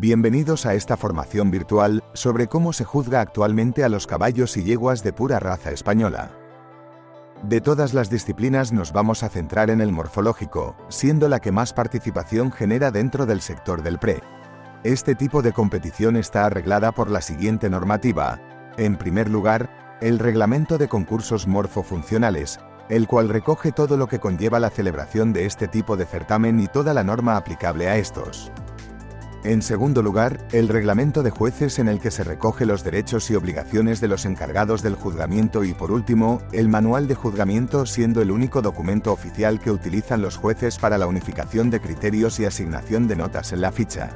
Bienvenidos a esta formación virtual sobre cómo se juzga actualmente a los caballos y yeguas de pura raza española. De todas las disciplinas nos vamos a centrar en el morfológico, siendo la que más participación genera dentro del sector del pre. Este tipo de competición está arreglada por la siguiente normativa. En primer lugar, el Reglamento de Concursos Morfofuncionales, el cual recoge todo lo que conlleva la celebración de este tipo de certamen y toda la norma aplicable a estos. En segundo lugar, el reglamento de jueces en el que se recoge los derechos y obligaciones de los encargados del juzgamiento y por último, el manual de juzgamiento siendo el único documento oficial que utilizan los jueces para la unificación de criterios y asignación de notas en la ficha.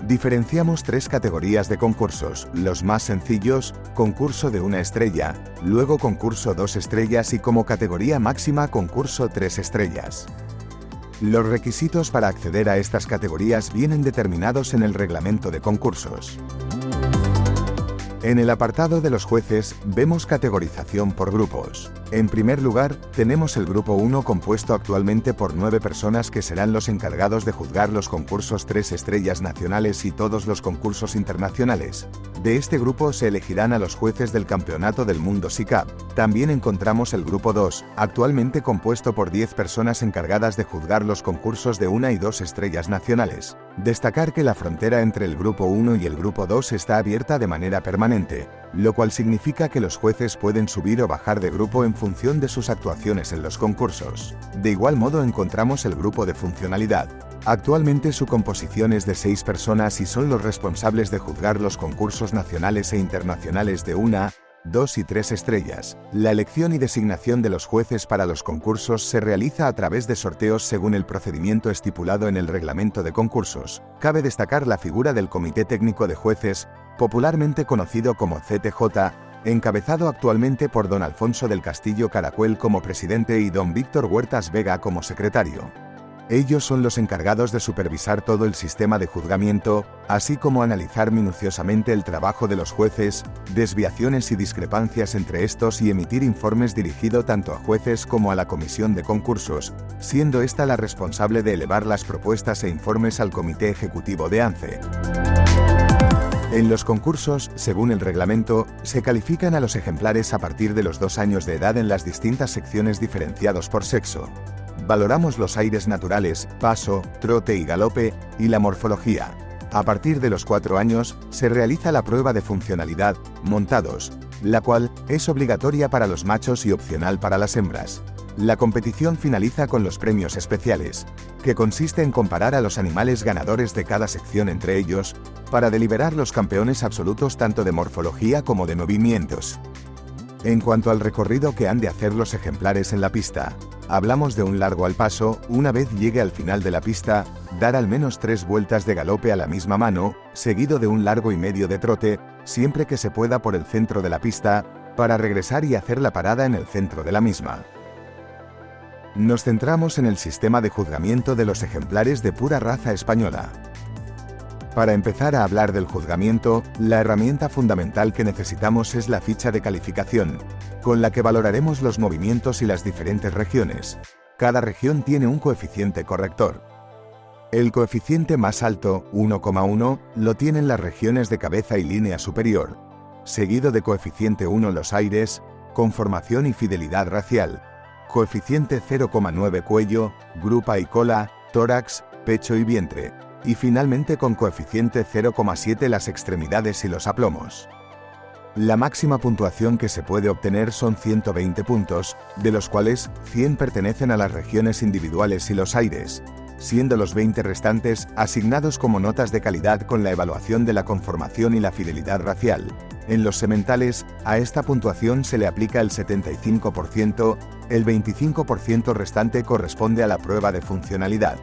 Diferenciamos tres categorías de concursos, los más sencillos, concurso de 1 estrella, luego concurso 2 estrellas y como categoría máxima concurso 3 estrellas. Los requisitos para acceder a estas categorías vienen determinados en el reglamento de concursos. En el apartado de los jueces, vemos categorización por grupos. En primer lugar, tenemos el grupo 1 compuesto actualmente por 9 personas que serán los encargados de juzgar los concursos 3 estrellas nacionales y todos los concursos internacionales. De este grupo se elegirán a los jueces del Campeonato del Mundo SICAP. También encontramos el grupo 2, actualmente compuesto por 10 personas encargadas de juzgar los concursos de 1 y 2 estrellas nacionales. Destacar que la frontera entre el grupo 1 y el grupo 2 está abierta de manera permanente, lo cual significa que los jueces pueden subir o bajar de grupo en función de sus actuaciones en los concursos. De igual modo encontramos el grupo de funcionalidad. Actualmente su composición es de 6 personas y son los responsables de juzgar los concursos nacionales e internacionales de 1, 2 y 3 estrellas. La elección y designación de los jueces para los concursos se realiza a través de sorteos según el procedimiento estipulado en el reglamento de concursos. Cabe destacar la figura del Comité Técnico de Jueces, popularmente conocido como CTJ, encabezado actualmente por don Alfonso del Castillo Caracuel como presidente y don Víctor Huertas Vega como secretario. Ellos son los encargados de supervisar todo el sistema de juzgamiento, así como analizar minuciosamente el trabajo de los jueces, desviaciones y discrepancias entre estos y emitir informes dirigido tanto a jueces como a la comisión de concursos, siendo esta la responsable de elevar las propuestas e informes al Comité Ejecutivo de ANCE. En los concursos, según el reglamento, se califican a los ejemplares a partir de los 2 años de edad en las distintas secciones diferenciados por sexo. Valoramos los aires naturales, paso, trote y galope, y la morfología. A partir de los 4 años, se realiza la prueba de funcionalidad, montados, la cual es obligatoria para los machos y opcional para las hembras. La competición finaliza con los premios especiales, que consiste en comparar a los animales ganadores de cada sección entre ellos, para deliberar los campeones absolutos tanto de morfología como de movimientos. En cuanto al recorrido que han de hacer los ejemplares en la pista, hablamos de un largo al paso, una vez llegue al final de la pista, dar al menos 3 vueltas de galope a la misma mano, seguido de un largo y medio de trote, siempre que se pueda por el centro de la pista, para regresar y hacer la parada en el centro de la misma. Nos centramos en el sistema de juzgamiento de los ejemplares de pura raza española. Para empezar a hablar del juzgamiento, la herramienta fundamental que necesitamos es la ficha de calificación, con la que valoraremos los movimientos y las diferentes regiones. Cada región tiene un coeficiente corrector. El coeficiente más alto, 1,1, lo tienen las regiones de cabeza y línea superior, seguido de coeficiente 1 los aires, conformación y fidelidad racial, coeficiente 0,9 cuello, grupa y cola, tórax, pecho y vientre, y finalmente con coeficiente 0,7 las extremidades y los aplomos. La máxima puntuación que se puede obtener son 120 puntos, de los cuales 100 pertenecen a las regiones individuales y los aires, siendo los 20 restantes asignados como notas de calidad con la evaluación de la conformación y la fidelidad racial. En los sementales, a esta puntuación se le aplica el 75%, el 25% restante corresponde a la prueba de funcionalidad.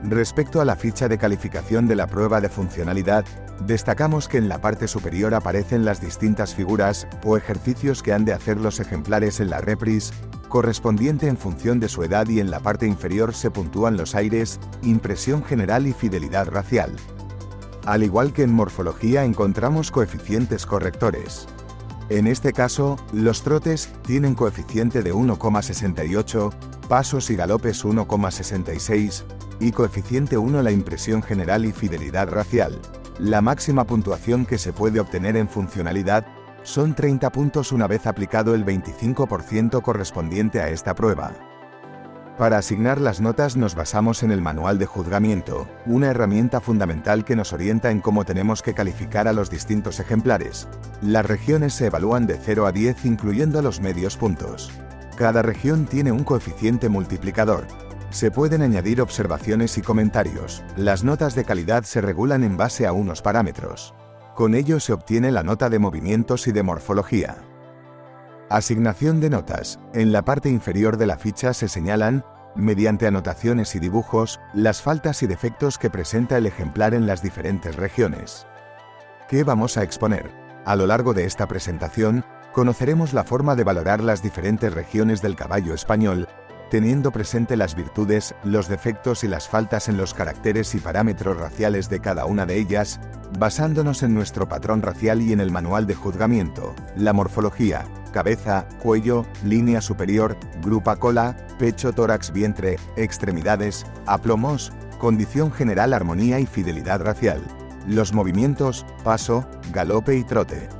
Respecto a la ficha de calificación de la prueba de funcionalidad, destacamos que en la parte superior aparecen las distintas figuras o ejercicios que han de hacer los ejemplares en la reprise, correspondiente en función de su edad y en la parte inferior se puntúan los aires, impresión general y fidelidad racial. Al igual que en morfología encontramos coeficientes correctores. En este caso, los trotes tienen coeficiente de 1,68, pasos y galopes 1,66, y coeficiente 1 la impresión general y fidelidad racial. La máxima puntuación que se puede obtener en funcionalidad son 30 puntos una vez aplicado el 25% correspondiente a esta prueba. Para asignar las notas nos basamos en el manual de juzgamiento, una herramienta fundamental que nos orienta en cómo tenemos que calificar a los distintos ejemplares. Las regiones se evalúan de 0 a 10 incluyendo los medios puntos. Cada región tiene un coeficiente multiplicador. Se pueden añadir observaciones y comentarios. Las notas de calidad se regulan en base a unos parámetros. Con ello se obtiene la nota de movimientos y de morfología. Asignación de notas. En la parte inferior de la ficha se señalan, mediante anotaciones y dibujos, las faltas y defectos que presenta el ejemplar en las diferentes regiones. ¿Qué vamos a exponer? A lo largo de esta presentación, conoceremos la forma de valorar las diferentes regiones del caballo español, teniendo presente las virtudes, los defectos y las faltas en los caracteres y parámetros raciales de cada una de ellas, basándonos en nuestro patrón racial y en el manual de juzgamiento, la morfología, cabeza, cuello, línea superior, grupa cola, pecho, tórax, vientre, extremidades, aplomos, condición general, armonía y fidelidad racial. Los movimientos, paso, galope y trote.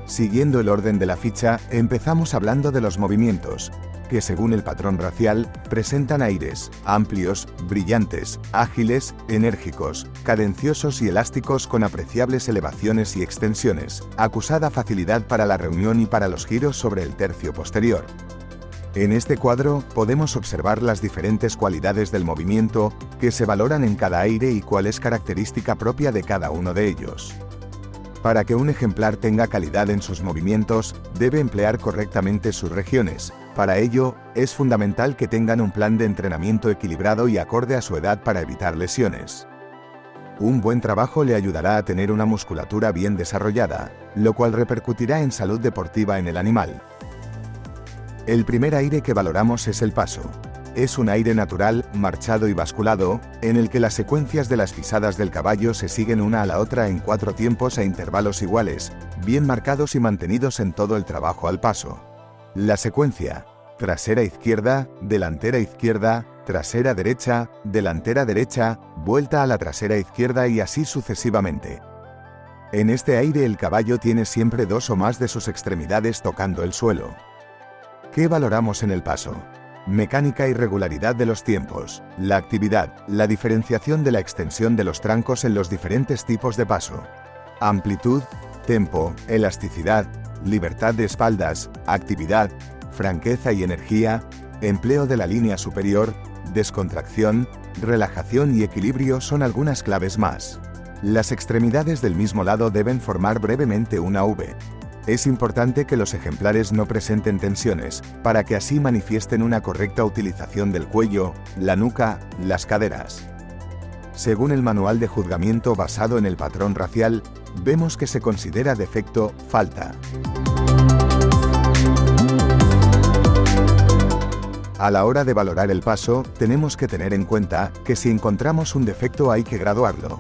Siguiendo el orden de la ficha, empezamos hablando de los movimientos, que según el patrón racial, presentan aires, amplios, brillantes, ágiles, enérgicos, cadenciosos y elásticos con apreciables elevaciones y extensiones, acusada facilidad para la reunión y para los giros sobre el tercio posterior. En este cuadro, podemos observar las diferentes cualidades del movimiento, que se valoran en cada aire y cuál es característica propia de cada uno de ellos. Para que un ejemplar tenga calidad en sus movimientos, debe emplear correctamente sus regiones. Para ello, es fundamental que tengan un plan de entrenamiento equilibrado y acorde a su edad para evitar lesiones. Un buen trabajo le ayudará a tener una musculatura bien desarrollada, lo cual repercutirá en salud deportiva en el animal. El primer aire que valoramos es el paso. Es un aire natural, marchado y basculado, en el que las secuencias de las pisadas del caballo se siguen una a la otra en 4 tiempos a intervalos iguales, bien marcados y mantenidos en todo el trabajo al paso. La secuencia: trasera izquierda, delantera izquierda, trasera derecha, delantera derecha, vuelta a la trasera izquierda y así sucesivamente. En este aire el caballo tiene siempre 2 o más de sus extremidades tocando el suelo. ¿Qué valoramos en el paso? Mecánica y regularidad de los tiempos, la actividad, la diferenciación de la extensión de los trancos en los diferentes tipos de paso, amplitud, tempo, elasticidad, libertad de espaldas, actividad, franqueza y energía, empleo de la línea superior, descontracción, relajación y equilibrio son algunas claves más. Las extremidades del mismo lado deben formar brevemente una V. Es importante que los ejemplares no presenten tensiones, para que así manifiesten una correcta utilización del cuello, la nuca, las caderas. Según el manual de juzgamiento basado en el patrón racial, vemos que se considera defecto, falta. A la hora de valorar el paso, tenemos que tener en cuenta que si encontramos un defecto hay que graduarlo.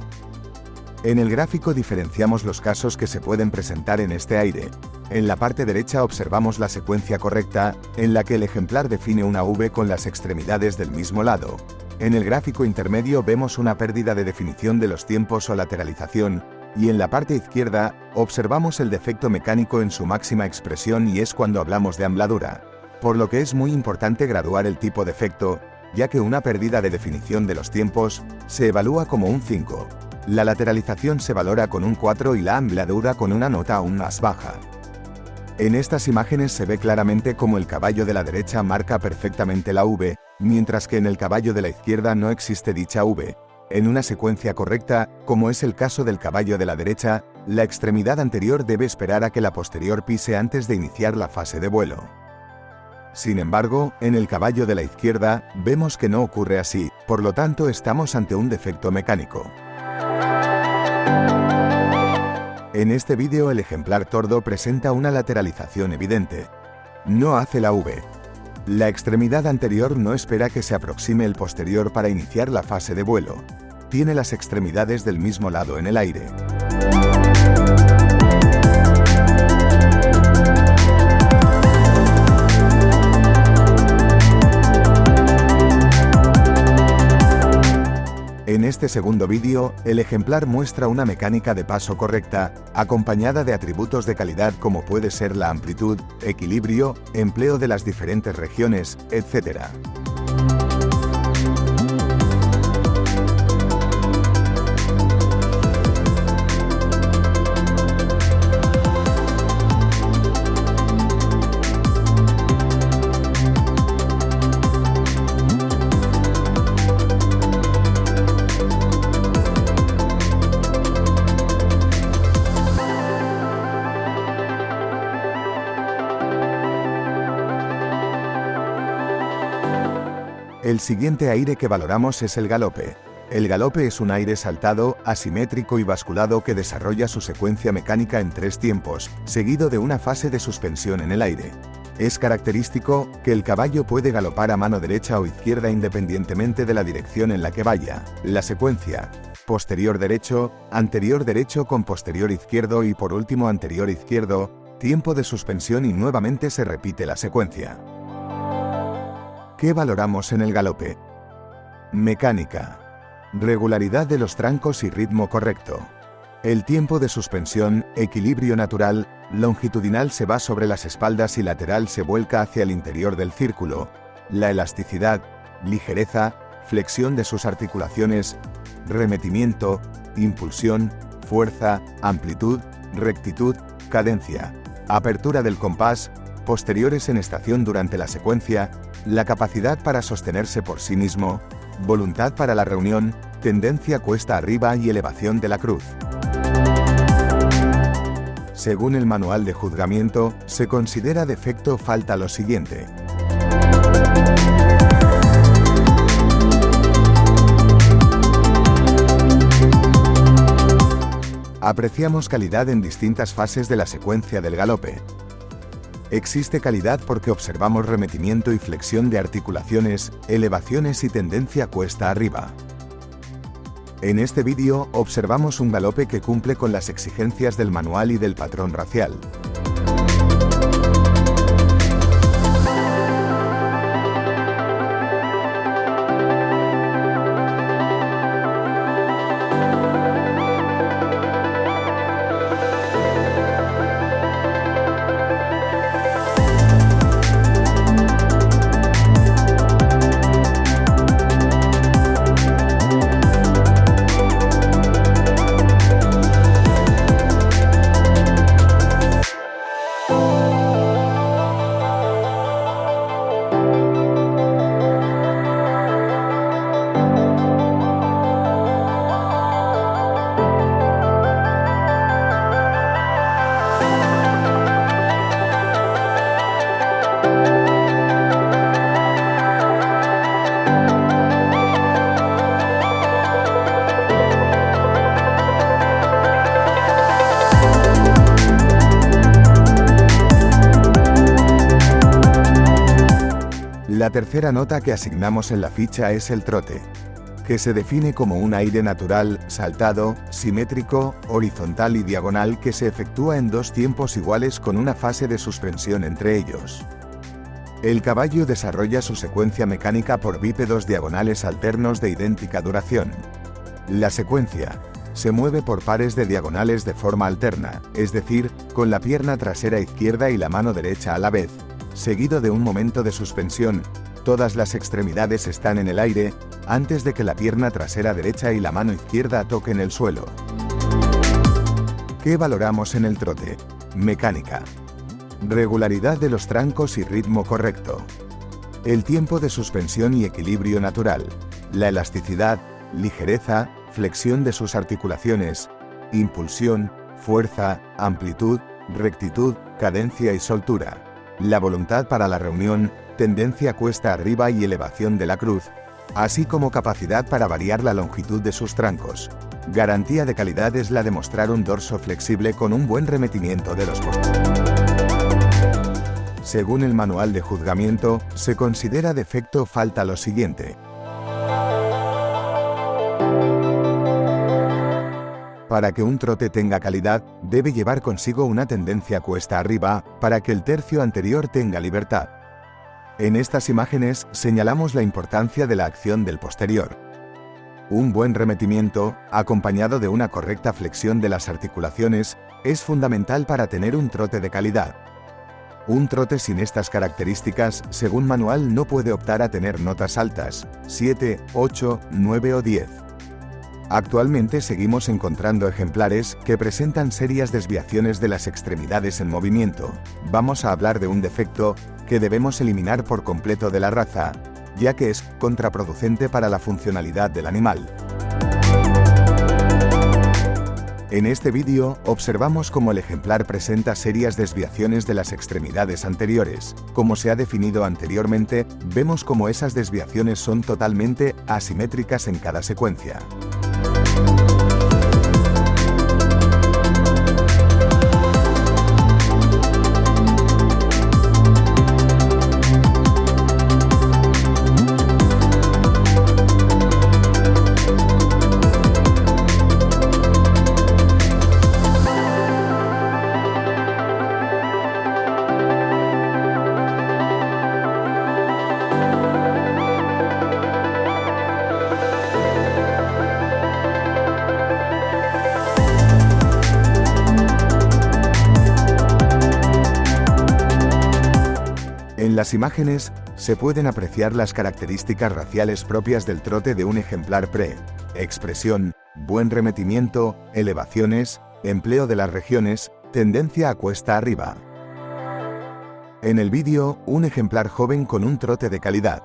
En el gráfico diferenciamos los casos que se pueden presentar en este aire. En la parte derecha observamos la secuencia correcta, en la que el ejemplar define una V con las extremidades del mismo lado. En el gráfico intermedio vemos una pérdida de definición de los tiempos o lateralización, y en la parte izquierda, observamos el defecto mecánico en su máxima expresión y es cuando hablamos de ambladura. Por lo que es muy importante graduar el tipo defecto, ya que una pérdida de definición de los tiempos se evalúa como un 5. La lateralización se valora con un 4 y la ambladura con una nota aún más baja. En estas imágenes se ve claramente cómo el caballo de la derecha marca perfectamente la V, mientras que en el caballo de la izquierda no existe dicha V. En una secuencia correcta, como es el caso del caballo de la derecha, la extremidad anterior debe esperar a que la posterior pise antes de iniciar la fase de vuelo. Sin embargo, en el caballo de la izquierda, vemos que no ocurre así, por lo tanto estamos ante un defecto mecánico. En este vídeo el ejemplar tordo presenta una lateralización evidente. No hace la V. La extremidad anterior no espera que se aproxime el posterior para iniciar la fase de vuelo. Tiene las extremidades del mismo lado en el aire. este segundo vídeo, el ejemplar muestra una mecánica de paso correcta, acompañada de atributos de calidad como puede ser la amplitud, equilibrio, empleo de las diferentes regiones, etc. El siguiente aire que valoramos es el galope. El galope es un aire saltado, asimétrico y basculado que desarrolla su secuencia mecánica en 3 tiempos, seguido de una fase de suspensión en el aire. Es característico que el caballo puede galopar a mano derecha o izquierda independientemente de la dirección en la que vaya. La secuencia: posterior derecho, anterior derecho con posterior izquierdo y por último anterior izquierdo, tiempo de suspensión y nuevamente se repite la secuencia. ¿Qué valoramos en el galope? Mecánica. Regularidad de los trancos y ritmo correcto. El tiempo de suspensión, equilibrio natural, longitudinal se va sobre las espaldas y lateral se vuelca hacia el interior del círculo. La elasticidad, ligereza, flexión de sus articulaciones, remetimiento, impulsión, fuerza, amplitud, rectitud, cadencia. Apertura del compás, posteriores en estación durante la secuencia, la capacidad para sostenerse por sí mismo, voluntad para la reunión, tendencia cuesta arriba y elevación de la cruz. Según el manual de juzgamiento, se considera defecto falta lo siguiente. Apreciamos calidad en distintas fases de la secuencia del galope. Existe calidad porque observamos remetimiento y flexión de articulaciones, elevaciones y tendencia cuesta arriba. En este vídeo observamos un galope que cumple con las exigencias del manual y del patrón racial. La tercera nota que asignamos en la ficha es el trote, que se define como un aire natural, saltado, simétrico, horizontal y diagonal que se efectúa en 2 tiempos iguales con una fase de suspensión entre ellos. El caballo desarrolla su secuencia mecánica por bípedos diagonales alternos de idéntica duración. La secuencia se mueve por pares de diagonales de forma alterna, es decir, con la pierna trasera izquierda y la mano derecha a la vez, seguido de un momento de suspensión. Todas las extremidades están en el aire, antes de que la pierna trasera derecha y la mano izquierda toquen el suelo. ¿Qué valoramos en el trote? Mecánica. Regularidad de los trancos y ritmo correcto. El tiempo de suspensión y equilibrio natural. La elasticidad, ligereza, flexión de sus articulaciones, impulsión, fuerza, amplitud, rectitud, cadencia y soltura. La voluntad para la reunión, tendencia cuesta arriba y elevación de la cruz, así como capacidad para variar la longitud de sus trancos. Garantía de calidad es la de mostrar un dorso flexible con un buen remetimiento de los posteriores. Según el manual de juzgamiento, se considera defecto falta lo siguiente. Para que un trote tenga calidad, debe llevar consigo una tendencia cuesta arriba, para que el tercio anterior tenga libertad. En estas imágenes señalamos la importancia de la acción del posterior. Un buen remetimiento, acompañado de una correcta flexión de las articulaciones, es fundamental para tener un trote de calidad. Un trote sin estas características, según manual, no puede optar a tener notas altas, 7, 8, 9 o 10. Actualmente seguimos encontrando ejemplares que presentan serias desviaciones de las extremidades en movimiento. Vamos a hablar de un defecto que debemos eliminar por completo de la raza, ya que es contraproducente para la funcionalidad del animal. En este vídeo, observamos cómo el ejemplar presenta serias desviaciones de las extremidades anteriores. Como se ha definido anteriormente, vemos cómo esas desviaciones son totalmente asimétricas en cada secuencia. En las imágenes, se pueden apreciar las características raciales propias del trote de un ejemplar pre: expresión, buen remetimiento, elevaciones, empleo de las regiones, tendencia a cuesta arriba. En el vídeo, un ejemplar joven con un trote de calidad.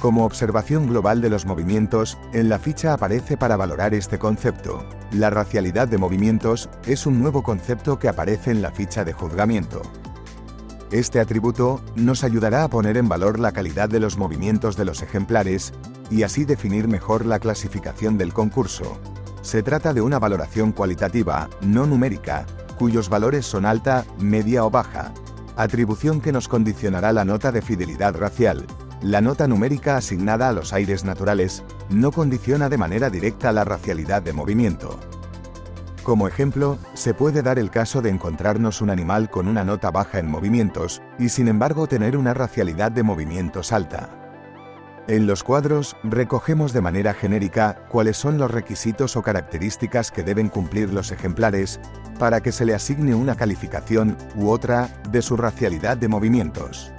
Como observación global de los movimientos, en la ficha aparece para valorar este concepto. La racialidad de movimientos es un nuevo concepto que aparece en la ficha de juzgamiento. Este atributo nos ayudará a poner en valor la calidad de los movimientos de los ejemplares y así definir mejor la clasificación del concurso. Se trata de una valoración cualitativa, no numérica, cuyos valores son alta, media o baja, atribución que nos condicionará la nota de fidelidad racial. La nota numérica asignada a los aires naturales no condiciona de manera directa la racialidad de movimiento. Como ejemplo, se puede dar el caso de encontrarnos un animal con una nota baja en movimientos y sin embargo tener una racialidad de movimientos alta. En los cuadros, recogemos de manera genérica cuáles son los requisitos o características que deben cumplir los ejemplares para que se le asigne una calificación u otra de su racialidad de movimientos.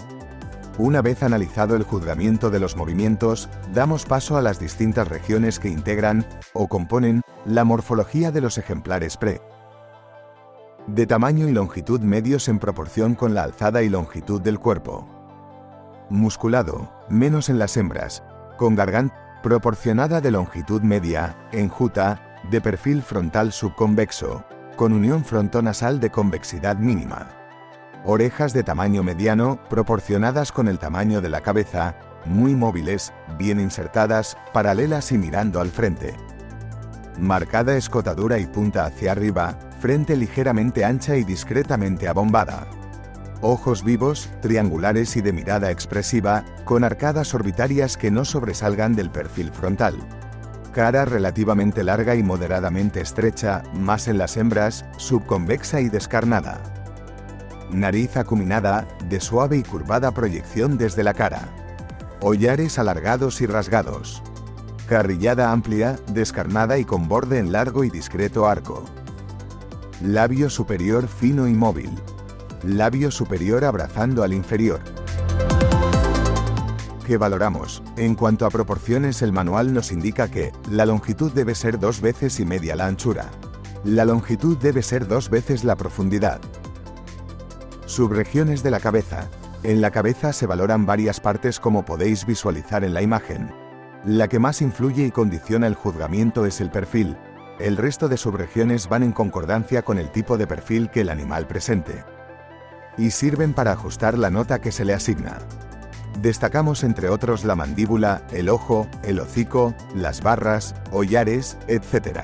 Una vez analizado el juzgamiento de los movimientos, damos paso a las distintas regiones que integran o componen la morfología de los ejemplares pre. De tamaño y longitud medios en proporción con la alzada y longitud del cuerpo. Musculado, menos en las hembras, con garganta proporcionada de longitud media, enjuta, de perfil frontal subconvexo, con unión frontonasal de convexidad mínima. Orejas de tamaño mediano, proporcionadas con el tamaño de la cabeza, muy móviles, bien insertadas, paralelas y mirando al frente. Marcada escotadura y punta hacia arriba, frente ligeramente ancha y discretamente abombada. Ojos vivos, triangulares y de mirada expresiva, con arcadas orbitarias que no sobresalgan del perfil frontal. Cara relativamente larga y moderadamente estrecha, más en las hembras, subconvexa y descarnada. Nariz acuminada, de suave y curvada proyección desde la cara. Hollares alargados y rasgados. Carrillada amplia, descarnada y con borde en largo y discreto arco. Labio superior fino y móvil. Labio superior abrazando al inferior. ¿Qué valoramos? En cuanto a proporciones, el manual nos indica que la longitud debe ser 2 veces y media la anchura. La longitud debe ser 2 veces la profundidad. Subregiones de la cabeza. En la cabeza se valoran varias partes como podéis visualizar en la imagen. La que más influye y condiciona el juzgamiento es el perfil. El resto de subregiones van en concordancia con el tipo de perfil que el animal presente y sirven para ajustar la nota que se le asigna. Destacamos entre otros la mandíbula, el ojo, el hocico, las barras, hollares, etc.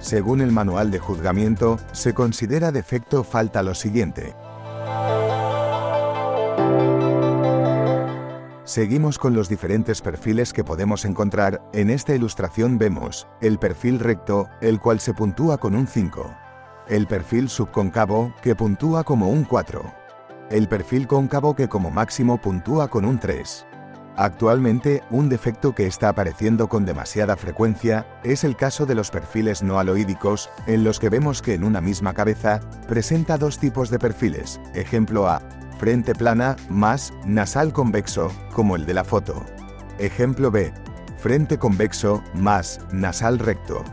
Según el manual de juzgamiento, se considera defecto falta lo siguiente. Seguimos con los diferentes perfiles que podemos encontrar. En esta ilustración vemos el perfil recto, el cual se puntúa con un 5. El perfil subcóncavo, que puntúa como un 4. El perfil cóncavo, que como máximo puntúa con un 3. Actualmente, un defecto que está apareciendo con demasiada frecuencia es el caso de los perfiles no aloídicos, en los que vemos que en una misma cabeza presenta dos tipos de perfiles. Ejemplo A: frente plana más nasal convexo, como el de la foto. Ejemplo B: frente convexo más nasal recto.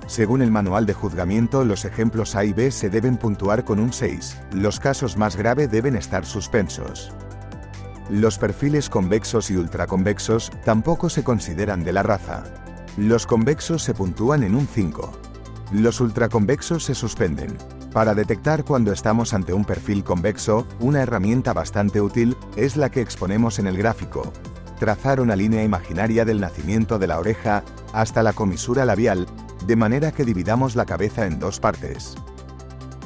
Según el manual de juzgamiento, los ejemplos A y B se deben puntuar con un 6. Los casos más graves deben estar suspensos. Los perfiles convexos y ultraconvexos tampoco se consideran de la raza. Los convexos se puntúan en un 5. Los ultraconvexos se suspenden. Para detectar cuando estamos ante un perfil convexo, una herramienta bastante útil es la que exponemos en el gráfico. Trazar una línea imaginaria del nacimiento de la oreja hasta la comisura labial, de manera que dividamos la cabeza en dos partes.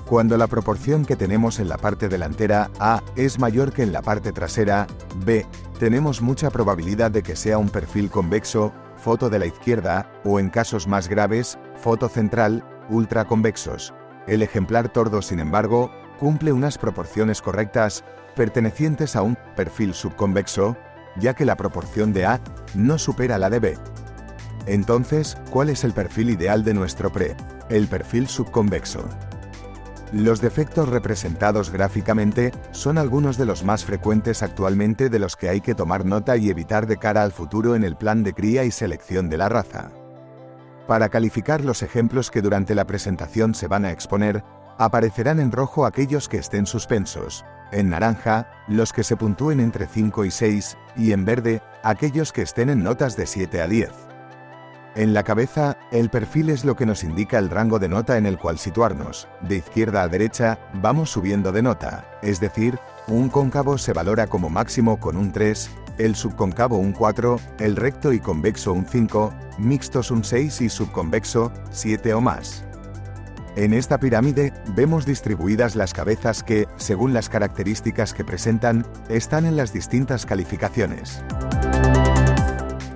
Cuando la proporción que tenemos en la parte delantera, A, es mayor que en la parte trasera, B, tenemos mucha probabilidad de que sea un perfil convexo, foto de la izquierda, o en casos más graves, foto central, ultraconvexos. El ejemplar tordo, sin embargo, cumple unas proporciones correctas, pertenecientes a un perfil subconvexo, ya que la proporción de A no supera la de B. Entonces, ¿cuál es el perfil ideal de nuestro PRE? El perfil subconvexo. Los defectos representados gráficamente son algunos de los más frecuentes actualmente, de los que hay que tomar nota y evitar de cara al futuro en el plan de cría y selección de la raza. Para calificar los ejemplos que durante la presentación se van a exponer, aparecerán en rojo aquellos que estén suspensos, en naranja, los que se puntúen entre 5 y 6, y en verde, aquellos que estén en notas de 7 a 10. En la cabeza, el perfil es lo que nos indica el rango de nota en el cual situarnos. De izquierda a derecha, vamos subiendo de nota, es decir, un cóncavo se valora como máximo con un 3, el subcóncavo un 4, el recto y convexo un 5, mixtos un 6 y subconvexo, 7 o más. En esta pirámide, vemos distribuidas las cabezas que, según las características que presentan, están en las distintas calificaciones.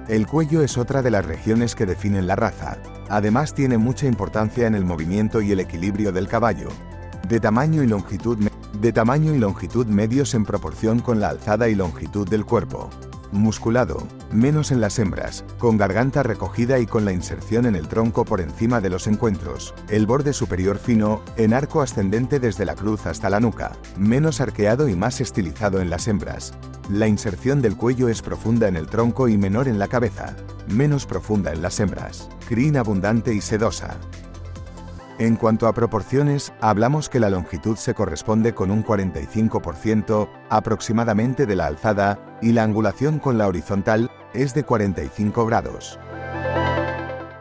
El cuello es otra de las regiones que definen la raza. Además, tiene mucha importancia en el movimiento y el equilibrio del caballo. De tamaño y longitud medios en proporción con la alzada y longitud del cuerpo. Musculado, menos en las hembras, con garganta recogida y con la inserción en el tronco por encima de los encuentros. El borde superior fino, en arco ascendente desde la cruz hasta la nuca, menos arqueado y más estilizado en las hembras. La inserción del cuello es profunda en el tronco y menor en la cabeza, menos profunda en las hembras. Crin abundante y sedosa. En cuanto a proporciones, hablamos que la longitud se corresponde con un 45% aproximadamente de la alzada, y la angulación con la horizontal es de 45 grados.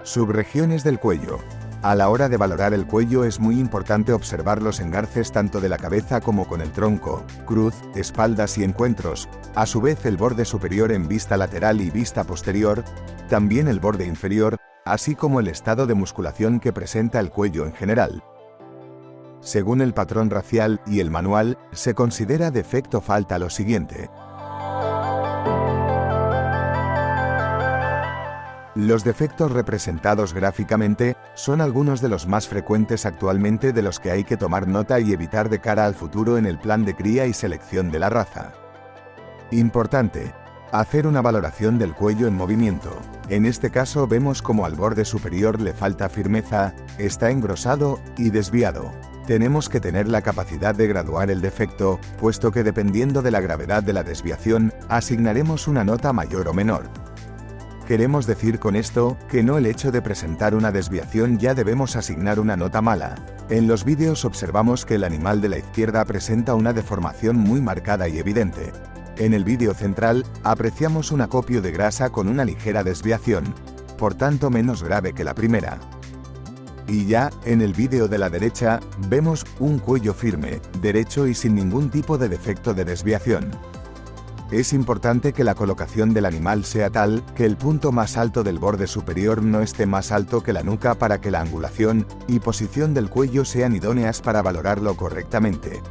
Subregiones del cuello. A la hora de valorar el cuello es muy importante observar los engarces tanto de la cabeza como con el tronco, cruz, espaldas y encuentros, a su vez el borde superior en vista lateral y vista posterior, también el borde inferior, así como el estado de musculación que presenta el cuello en general. Según el patrón racial y el manual, se considera defecto falta lo siguiente. Los defectos representados gráficamente son algunos de los más frecuentes actualmente, de los que hay que tomar nota y evitar de cara al futuro en el plan de cría y selección de la raza. Importante: hacer una valoración del cuello en movimiento. En este caso vemos como al borde superior le falta firmeza, está engrosado y desviado. Tenemos que tener la capacidad de graduar el defecto, puesto que dependiendo de la gravedad de la desviación, asignaremos una nota mayor o menor. Queremos decir con esto que no el hecho de presentar una desviación ya debemos asignar una nota mala. En los vídeos observamos que el animal de la izquierda presenta una deformación muy marcada y evidente. En el vídeo central, apreciamos un acopio de grasa con una ligera desviación, por tanto menos grave que la primera. Y ya, en el vídeo de la derecha, vemos un cuello firme, derecho y sin ningún tipo de defecto de desviación. Es importante que la colocación del animal sea tal que el punto más alto del borde superior no esté más alto que la nuca para que la angulación y posición del cuello sean idóneas para valorarlo correctamente.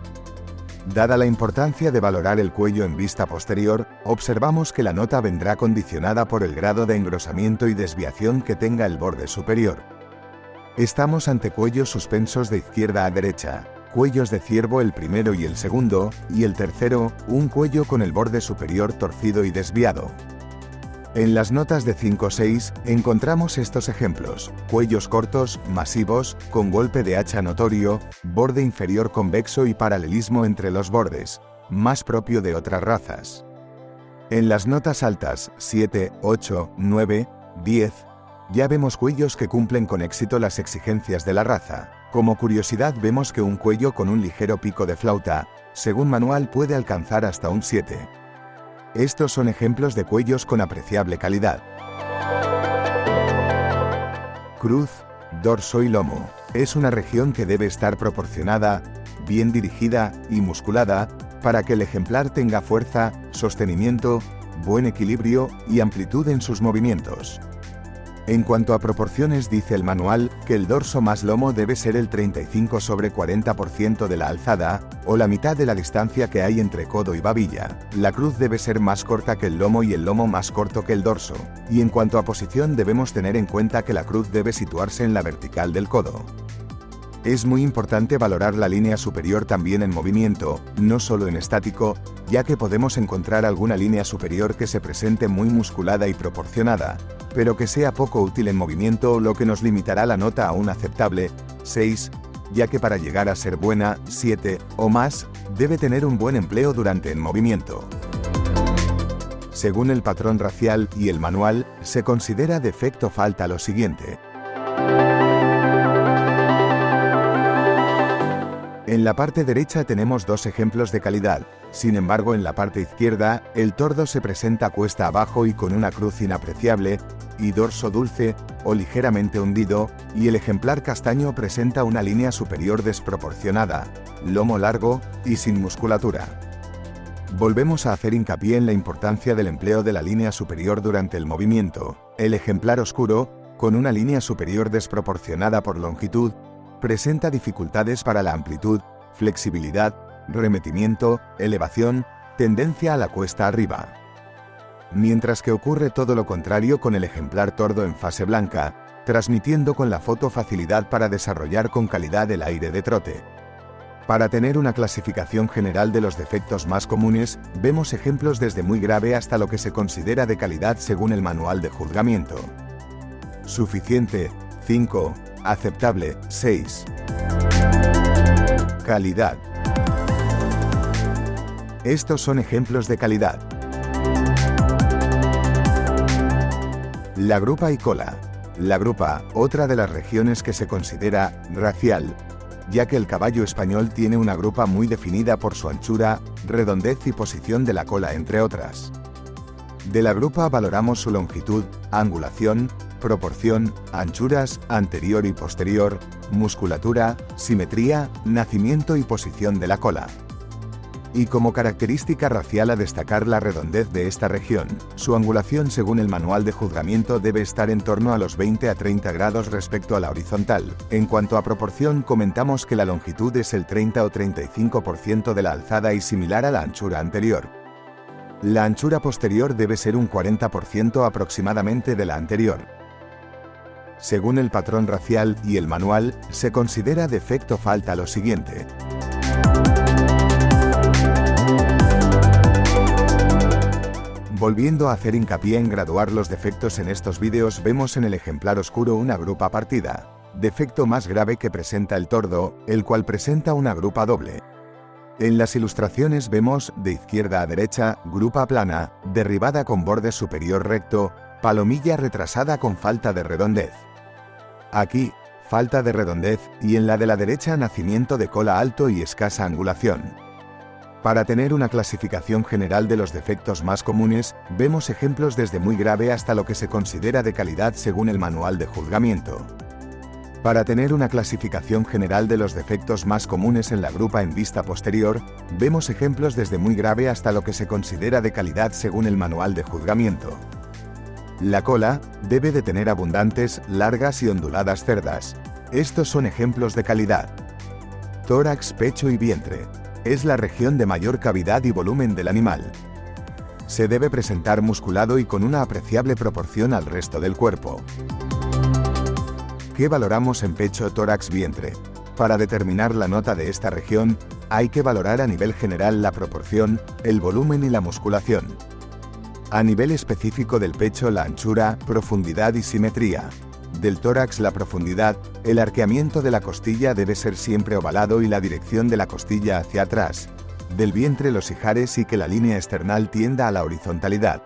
Dada la importancia de valorar el cuello en vista posterior, observamos que la nota vendrá condicionada por el grado de engrosamiento y desviación que tenga el borde superior. Estamos ante cuellos suspensos de izquierda a derecha. Cuellos de ciervo el primero y el segundo, y el tercero, un cuello con el borde superior torcido y desviado. En las notas de 5-6 encontramos estos ejemplos: cuellos cortos, masivos, con golpe de hacha notorio, borde inferior convexo y paralelismo entre los bordes, más propio de otras razas. En las notas altas 7, 8, 9, 10, ya vemos cuellos que cumplen con éxito las exigencias de la raza. Como curiosidad vemos que un cuello con un ligero pico de flauta, según manual, puede alcanzar hasta un 7. Estos son ejemplos de cuellos con apreciable calidad. Cruz, dorso y lomo. Es una región que debe estar proporcionada, bien dirigida y musculada, para que el ejemplar tenga fuerza, sostenimiento, buen equilibrio y amplitud en sus movimientos. En cuanto a proporciones, dice el manual que el dorso más lomo debe ser el 35/40% de la alzada, o la mitad de la distancia que hay entre codo y babilla. La cruz debe ser más corta que el lomo y el lomo más corto que el dorso. Y en cuanto a posición, debemos tener en cuenta que la cruz debe situarse en la vertical del codo. Es muy importante valorar la línea superior también en movimiento, no solo en estático, ya que podemos encontrar alguna línea superior que se presente muy musculada y proporcionada, pero que sea poco útil en movimiento, lo que nos limitará la nota a un aceptable 6, ya que para llegar a ser buena 7 o más, debe tener un buen empleo durante el movimiento. Según el patrón racial y el manual, se considera defecto falta lo siguiente. En la parte derecha tenemos dos ejemplos de calidad. Sin embargo, en la parte izquierda, el tordo se presenta cuesta abajo y con una cruz inapreciable, y dorso dulce o ligeramente hundido, y el ejemplar castaño presenta una línea superior desproporcionada, lomo largo y sin musculatura. Volvemos a hacer hincapié en la importancia del empleo de la línea superior durante el movimiento. El ejemplar oscuro, con una línea superior desproporcionada por longitud, presenta dificultades para la amplitud, flexibilidad, remetimiento, elevación, tendencia a la cuesta arriba. Mientras que ocurre todo lo contrario con el ejemplar tordo en fase blanca, transmitiendo con la foto facilidad para desarrollar con calidad el aire de trote. Para tener una clasificación general de los defectos más comunes, vemos ejemplos desde muy grave hasta lo que se considera de calidad según el manual de juzgamiento. Suficiente, 5. Aceptable, 6. Calidad. Estos son ejemplos de calidad. La grupa y cola. La grupa, otra de las regiones que se considera racial, ya que el caballo español tiene una grupa muy definida por su anchura, redondez y posición de la cola, entre otras. De la grupa valoramos su longitud, angulación, proporción, anchuras anterior y posterior, musculatura, simetría, nacimiento y posición de la cola. Y como característica racial a destacar la redondez de esta región. Su angulación según el manual de juzgamiento debe estar en torno a los 20 a 30 grados respecto a la horizontal. En cuanto a proporción, comentamos que la longitud es el 30 o 35% de la alzada y similar a la anchura anterior. La anchura posterior debe ser un 40% aproximadamente de la anterior. Según el patrón racial y el manual, se considera defecto falta lo siguiente. Volviendo a hacer hincapié en graduar los defectos en estos vídeos, vemos en el ejemplar oscuro una grupa partida. Defecto más grave que presenta el tordo, el cual presenta una grupa doble. En las ilustraciones vemos, de izquierda a derecha, grupa plana, derribada con borde superior recto, palomilla retrasada con falta de redondez. Aquí, falta de redondez, y en la de la derecha nacimiento de cola alto y escasa angulación. Para tener una clasificación general de los defectos más comunes, vemos ejemplos desde muy grave hasta lo que se considera de calidad según el manual de juzgamiento. Para tener una clasificación general de los defectos más comunes en la grupa en vista posterior, vemos ejemplos desde muy grave hasta lo que se considera de calidad según el manual de juzgamiento. La cola debe de tener abundantes, largas y onduladas cerdas. Estos son ejemplos de calidad. Tórax, pecho y vientre. Es la región de mayor cavidad y volumen del animal. Se debe presentar musculado y con una apreciable proporción al resto del cuerpo. ¿Qué valoramos en pecho, tórax, vientre? Para determinar la nota de esta región, hay que valorar a nivel general la proporción, el volumen y la musculación. A nivel específico del pecho, la anchura, profundidad y simetría. Del tórax, la profundidad, el arqueamiento de la costilla debe ser siempre ovalado y la dirección de la costilla hacia atrás. Del vientre, los ijares y que la línea external tienda a la horizontalidad.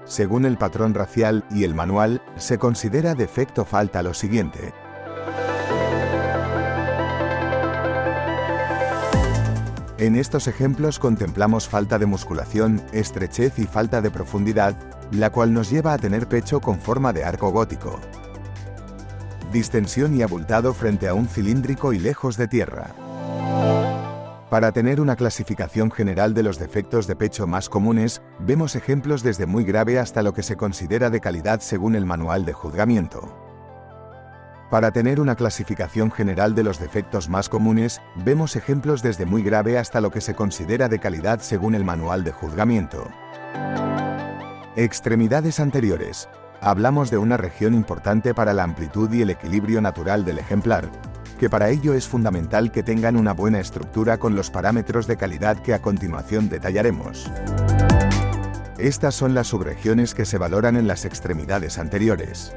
Según el patrón racial y el manual, se considera defecto falta lo siguiente. En estos ejemplos contemplamos falta de musculación, estrechez y falta de profundidad, la cual nos lleva a tener pecho con forma de arco gótico. Distensión y abultado frente a un cilíndrico y lejos de tierra. Para tener una clasificación general de los defectos de pecho más comunes, vemos ejemplos desde muy grave hasta lo que se considera de calidad según el manual de juzgamiento. Para tener una clasificación general de los defectos más comunes, vemos ejemplos desde muy grave hasta lo que se considera de calidad según el manual de juzgamiento. Extremidades anteriores. Hablamos de una región importante para la amplitud y el equilibrio natural del ejemplar, que para ello es fundamental que tengan una buena estructura con los parámetros de calidad que a continuación detallaremos. Estas son las subregiones que se valoran en las extremidades anteriores.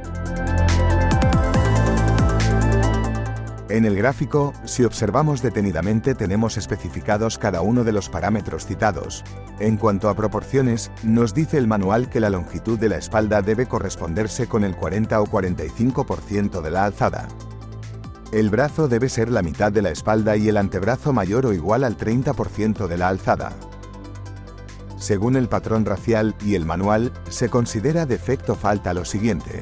En el gráfico, si observamos detenidamente, tenemos especificados cada uno de los parámetros citados. En cuanto a proporciones, nos dice el manual que la longitud de la espalda debe corresponderse con el 40 o 45% de la alzada. El brazo debe ser la mitad de la espalda y el antebrazo mayor o igual al 30% de la alzada. Según el patrón racial y el manual, se considera defecto falta lo siguiente.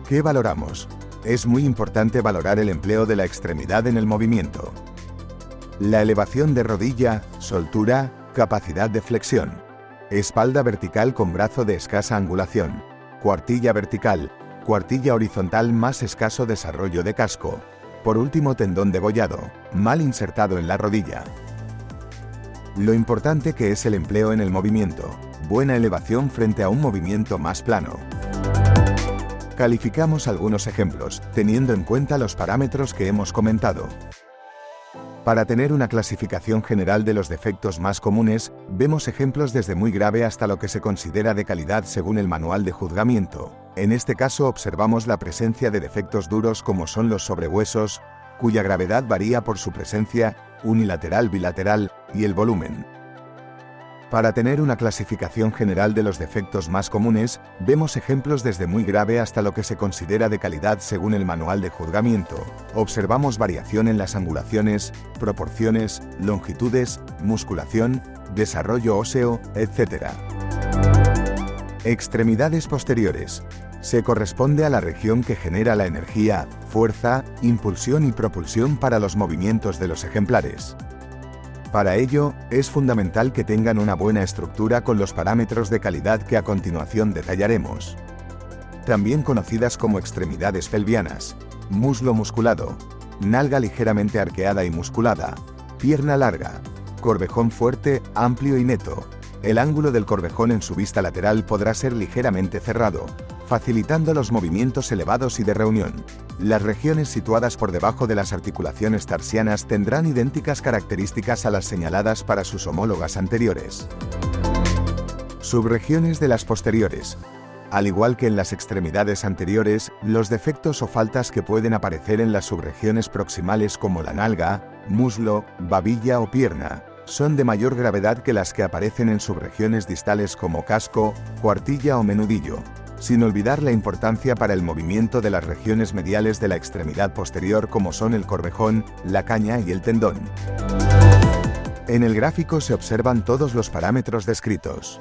¿Qué valoramos? Es muy importante valorar el empleo de la extremidad en el movimiento. La elevación de rodilla, soltura, capacidad de flexión. Espalda vertical con brazo de escasa angulación. Cuartilla vertical, cuartilla horizontal más escaso desarrollo de casco. Por último, tendón degollado, mal insertado en la rodilla. Lo importante que es el empleo en el movimiento, buena elevación frente a un movimiento más plano. Calificamos algunos ejemplos, teniendo en cuenta los parámetros que hemos comentado. Para tener una clasificación general de los defectos más comunes, vemos ejemplos desde muy grave hasta lo que se considera de calidad según el manual de juzgamiento. En este caso observamos la presencia de defectos duros como son los sobrehuesos, cuya gravedad varía por su presencia, unilateral, bilateral, y el volumen. Para tener una clasificación general de los defectos más comunes, vemos ejemplos desde muy grave hasta lo que se considera de calidad según el manual de juzgamiento. Observamos variación en las angulaciones, proporciones, longitudes, musculación, desarrollo óseo, etc. Extremidades posteriores. Se corresponde a la región que genera la energía, fuerza, impulsión y propulsión para los movimientos de los ejemplares. Para ello, es fundamental que tengan una buena estructura con los parámetros de calidad que a continuación detallaremos. También conocidas como extremidades pelvianas, muslo musculado, nalga ligeramente arqueada y musculada, pierna larga, corvejón fuerte, amplio y neto. El ángulo del corvejón en su vista lateral podrá ser ligeramente cerrado, facilitando los movimientos elevados y de reunión. Las regiones situadas por debajo de las articulaciones tarsianas tendrán idénticas características a las señaladas para sus homólogas anteriores. Subregiones de las posteriores. Al igual que en las extremidades anteriores, los defectos o faltas que pueden aparecer en las subregiones proximales como la nalga, muslo, babilla o pierna, son de mayor gravedad que las que aparecen en subregiones distales como casco, cuartilla o menudillo, sin olvidar la importancia para el movimiento de las regiones mediales de la extremidad posterior como son el corvejón, la caña y el tendón. En el gráfico se observan todos los parámetros descritos.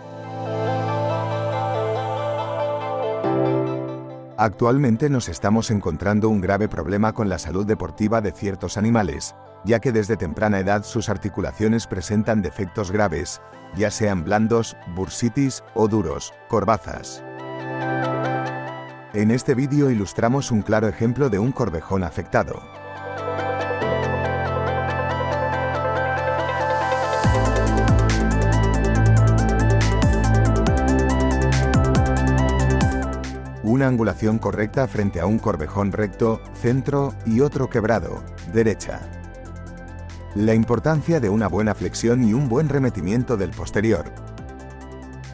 Actualmente nos estamos encontrando un grave problema con la salud deportiva de ciertos animales, ya que desde temprana edad sus articulaciones presentan defectos graves, ya sean blandos, bursitis o duros, corbazas. En este vídeo ilustramos un claro ejemplo de un corvejón afectado. Una angulación correcta frente a un corvejón recto, centro y otro quebrado, derecha. La importancia de una buena flexión y un buen remetimiento del posterior.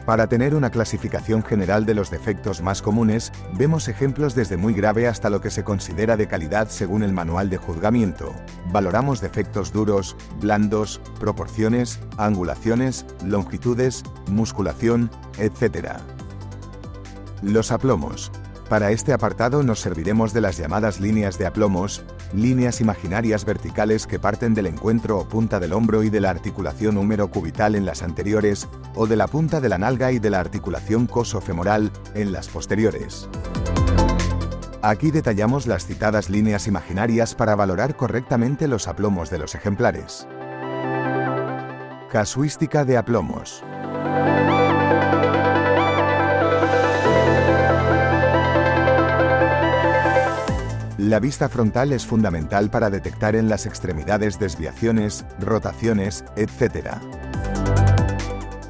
Para tener una clasificación general de los defectos más comunes, vemos ejemplos desde muy grave hasta lo que se considera de calidad según el manual de juzgamiento. Valoramos defectos duros, blandos, proporciones, angulaciones, longitudes, musculación, etc. Los aplomos. Para este apartado nos serviremos de las llamadas líneas de aplomos, líneas imaginarias verticales que parten del encuentro o punta del hombro y de la articulación húmero-cubital en las anteriores, o de la punta de la nalga y de la articulación coso-femoral en las posteriores. Aquí detallamos las citadas líneas imaginarias para valorar correctamente los aplomos de los ejemplares. Casuística de aplomos. La vista frontal es fundamental para detectar en las extremidades desviaciones, rotaciones, etc.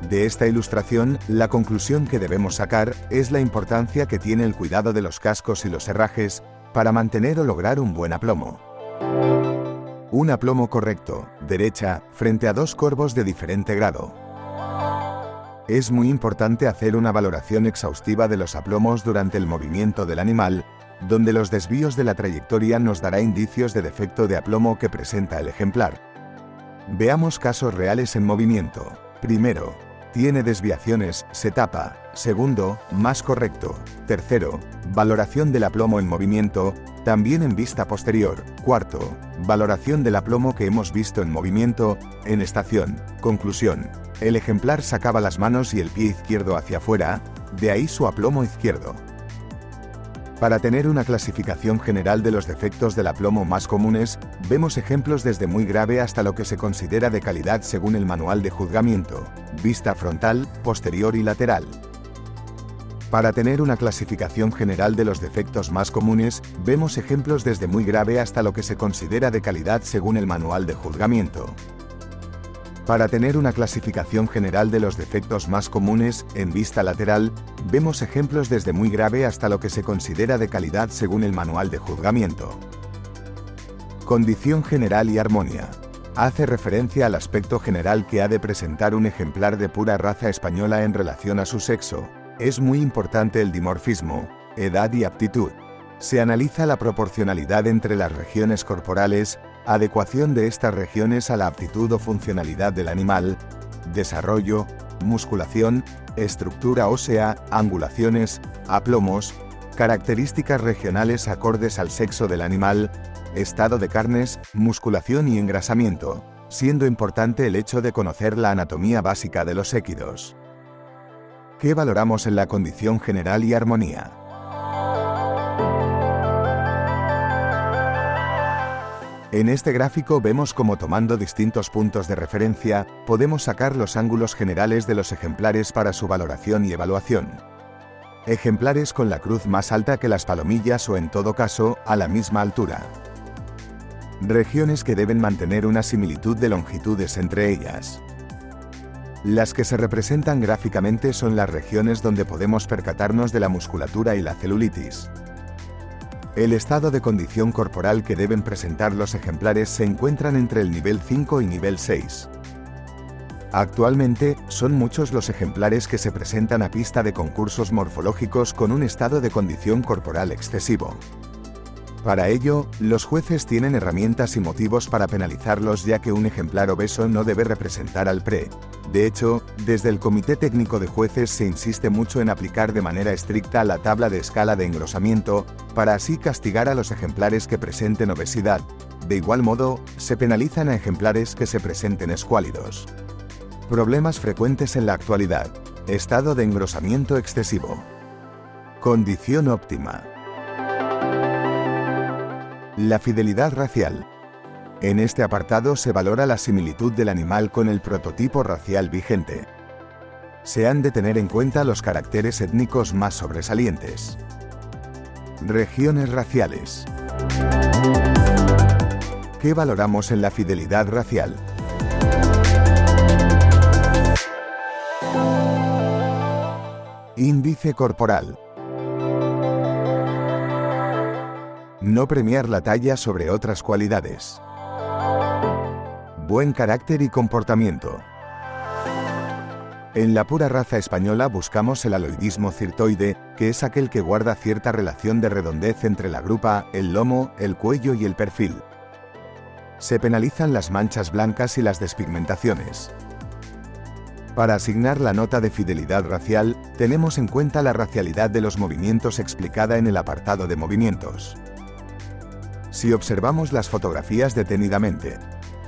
De esta ilustración, la conclusión que debemos sacar es la importancia que tiene el cuidado de los cascos y los herrajes para mantener o lograr un buen aplomo. Un aplomo correcto, derecha, frente a dos corvos de diferente grado. Es muy importante hacer una valoración exhaustiva de los aplomos durante el movimiento del animal, donde los desvíos de la trayectoria nos dará indicios de defecto de aplomo que presenta el ejemplar. Veamos casos reales en movimiento. Primero, tiene desviaciones, se tapa. Segundo, más correcto. Tercero, valoración del aplomo en movimiento, también en vista posterior. Cuarto, valoración del aplomo que hemos visto en movimiento, en estación. Conclusión, el ejemplar sacaba las manos y el pie izquierdo hacia afuera, de ahí su aplomo izquierdo. Para tener una clasificación general de los defectos del aplomo más comunes, vemos ejemplos desde muy grave hasta lo que se considera de calidad según el manual de juzgamiento, vista frontal, posterior y lateral. Para tener una clasificación general de los defectos más comunes, vemos ejemplos desde muy grave hasta lo que se considera de calidad según el manual de juzgamiento. Para tener una clasificación general de los defectos más comunes, en vista lateral, vemos ejemplos desde muy grave hasta lo que se considera de calidad según el manual de juzgamiento. Condición general y armonía. Hace referencia al aspecto general que ha de presentar un ejemplar de pura raza española en relación a su sexo. Es muy importante el dimorfismo, edad y aptitud. Se analiza la proporcionalidad entre las regiones corporales, adecuación de estas regiones a la aptitud o funcionalidad del animal, desarrollo, musculación, estructura ósea, angulaciones, aplomos, características regionales acordes al sexo del animal, estado de carnes, musculación y engrasamiento, siendo importante el hecho de conocer la anatomía básica de los équidos. ¿Qué valoramos en la condición general y armonía? En este gráfico vemos cómo tomando distintos puntos de referencia, podemos sacar los ángulos generales de los ejemplares para su valoración y evaluación. Ejemplares con la cruz más alta que las palomillas o en todo caso, a la misma altura. Regiones que deben mantener una similitud de longitudes entre ellas. Las que se representan gráficamente son las regiones donde podemos percatarnos de la musculatura y la celulitis. El estado de condición corporal que deben presentar los ejemplares se encuentran entre el nivel 5 y nivel 6. Actualmente, son muchos los ejemplares que se presentan a pista de concursos morfológicos con un estado de condición corporal excesivo. Para ello, los jueces tienen herramientas y motivos para penalizarlos, ya que un ejemplar obeso no debe representar al pre. De hecho, desde el Comité Técnico de Jueces se insiste mucho en aplicar de manera estricta la tabla de escala de engrosamiento, para así castigar a los ejemplares que presenten obesidad. De igual modo, se penalizan a ejemplares que se presenten escuálidos. Problemas frecuentes en la actualidad. Estado de engrosamiento excesivo. Condición óptima. La fidelidad racial. En este apartado se valora la similitud del animal con el prototipo racial vigente. Se han de tener en cuenta los caracteres étnicos más sobresalientes. Regiones raciales. ¿Qué valoramos en la fidelidad racial? Índice corporal. No premiar la talla sobre otras cualidades. Buen carácter y comportamiento. En la pura raza española buscamos el aloidismo cirtoide, que es aquel que guarda cierta relación de redondez entre la grupa, el lomo, el cuello y el perfil. Se penalizan las manchas blancas y las despigmentaciones. Para asignar la nota de fidelidad racial, tenemos en cuenta la racialidad de los movimientos explicada en el apartado de movimientos. Si observamos las fotografías detenidamente,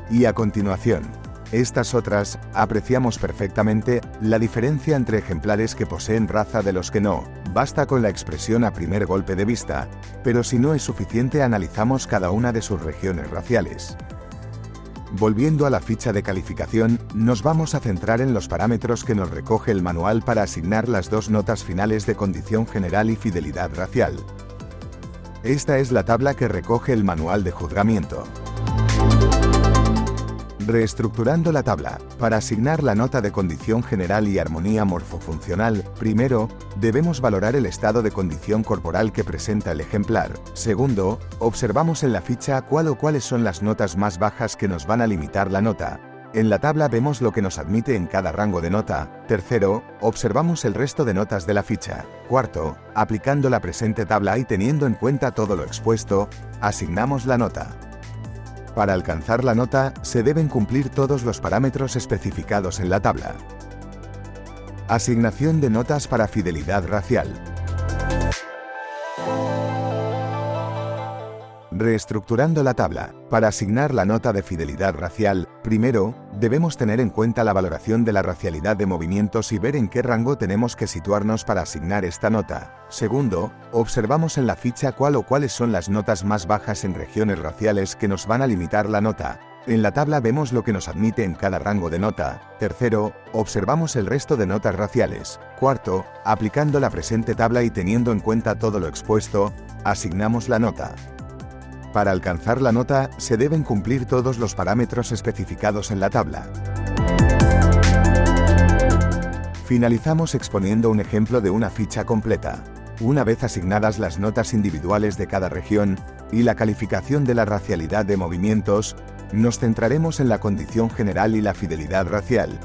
y a continuación, estas otras, apreciamos perfectamente la diferencia entre ejemplares que poseen raza de los que no. Basta con la expresión a primer golpe de vista, pero si no es suficiente analizamos cada una de sus regiones raciales. Volviendo a la ficha de calificación, nos vamos a centrar en los parámetros que nos recoge el manual para asignar las dos notas finales de condición general y fidelidad racial. Esta es la tabla que recoge el manual de juzgamiento. Reestructurando la tabla. Para asignar la nota de condición general y armonía morfofuncional, primero, debemos valorar el estado de condición corporal que presenta el ejemplar. Segundo, observamos en la ficha cuál o cuáles son las notas más bajas que nos van a limitar la nota. En la tabla vemos lo que nos admite en cada rango de nota. Tercero, observamos el resto de notas de la ficha. Cuarto, aplicando la presente tabla y teniendo en cuenta todo lo expuesto, asignamos la nota. Para alcanzar la nota, se deben cumplir todos los parámetros especificados en la tabla. Asignación de notas para fidelidad racial. Reestructurando la tabla. Para asignar la nota de fidelidad racial, primero, debemos tener en cuenta la valoración de la racialidad de movimientos y ver en qué rango tenemos que situarnos para asignar esta nota. Segundo, observamos en la ficha cuál o cuáles son las notas más bajas en regiones raciales que nos van a limitar la nota. En la tabla vemos lo que nos admite en cada rango de nota. Tercero, observamos el resto de notas raciales. Cuarto, aplicando la presente tabla y teniendo en cuenta todo lo expuesto, asignamos la nota. Para alcanzar la nota, se deben cumplir todos los parámetros especificados en la tabla. Finalizamos exponiendo un ejemplo de una ficha completa. Una vez asignadas las notas individuales de cada región y la calificación de la racialidad de movimientos, nos centraremos en la condición general y la fidelidad racial.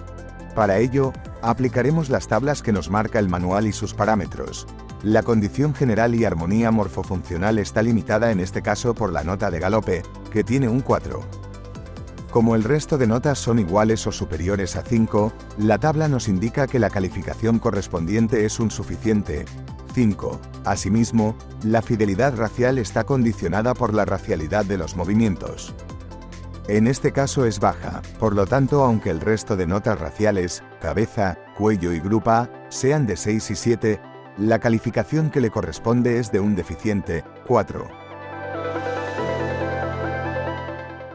Para ello, aplicaremos las tablas que nos marca el manual y sus parámetros. La condición general y armonía morfofuncional está limitada en este caso por la nota de galope, que tiene un 4. Como el resto de notas son iguales o superiores a 5, la tabla nos indica que la calificación correspondiente es un suficiente 5. Asimismo, la fidelidad racial está condicionada por la racialidad de los movimientos. En este caso es baja, por lo tanto aunque el resto de notas raciales, cabeza, cuello y grupa, sean de 6 y 7, la calificación que le corresponde es de un deficiente 4.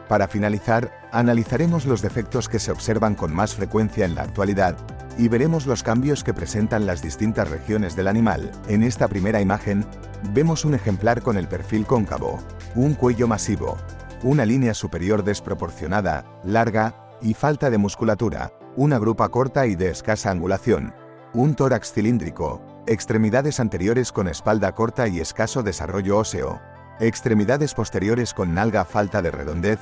Para finalizar, analizaremos los defectos que se observan con más frecuencia en la actualidad y veremos los cambios que presentan las distintas regiones del animal. En esta primera imagen, vemos un ejemplar con el perfil cóncavo, un cuello masivo, una línea superior desproporcionada, larga y falta de musculatura, una grupa corta y de escasa angulación, un tórax cilíndrico, extremidades anteriores con espalda corta y escaso desarrollo óseo, extremidades posteriores con nalga falta de redondez,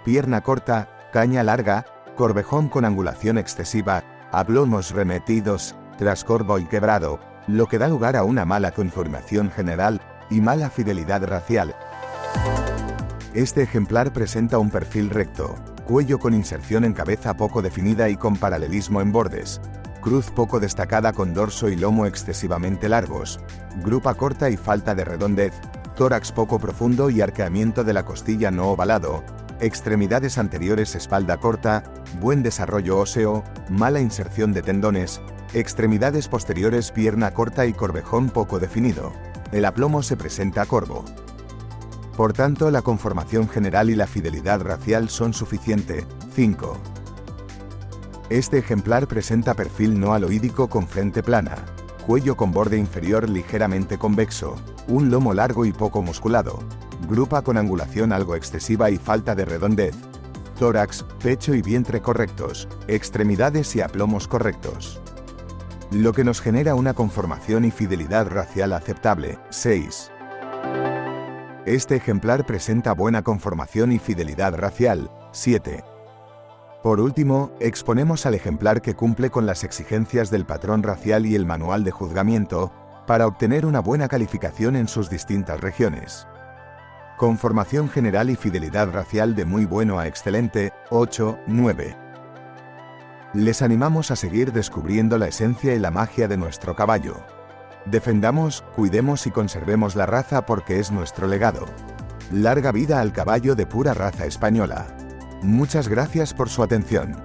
pierna corta, caña larga, corvejón con angulación excesiva, aplomos remetidos, trascorvo y quebrado, lo que da lugar a una mala conformación general y mala fidelidad racial. Este ejemplar presenta un perfil recto, cuello con inserción en cabeza poco definida y con paralelismo en bordes, cruz poco destacada con dorso y lomo excesivamente largos, grupa corta y falta de redondez, tórax poco profundo y arqueamiento de la costilla no ovalado, extremidades anteriores espalda corta, buen desarrollo óseo, mala inserción de tendones, extremidades posteriores pierna corta y corvejón poco definido. El aplomo se presenta corvo. Por tanto, la conformación general y la fidelidad racial son suficiente. 5. Este ejemplar presenta perfil no aloídico con frente plana, cuello con borde inferior ligeramente convexo, un lomo largo y poco musculado, grupa con angulación algo excesiva y falta de redondez, tórax, pecho y vientre correctos, extremidades y aplomos correctos. Lo que nos genera una conformación y fidelidad racial aceptable. 6. Este ejemplar presenta buena conformación y fidelidad racial. 7. Por último, exponemos al ejemplar que cumple con las exigencias del patrón racial y el manual de juzgamiento para obtener una buena calificación en sus distintas regiones. Conformación general y fidelidad racial de muy bueno a excelente. 8, 9. Les animamos a seguir descubriendo la esencia y la magia de nuestro caballo. Defendamos, cuidemos y conservemos la raza porque es nuestro legado. Larga vida al caballo de pura raza española. Muchas gracias por su atención.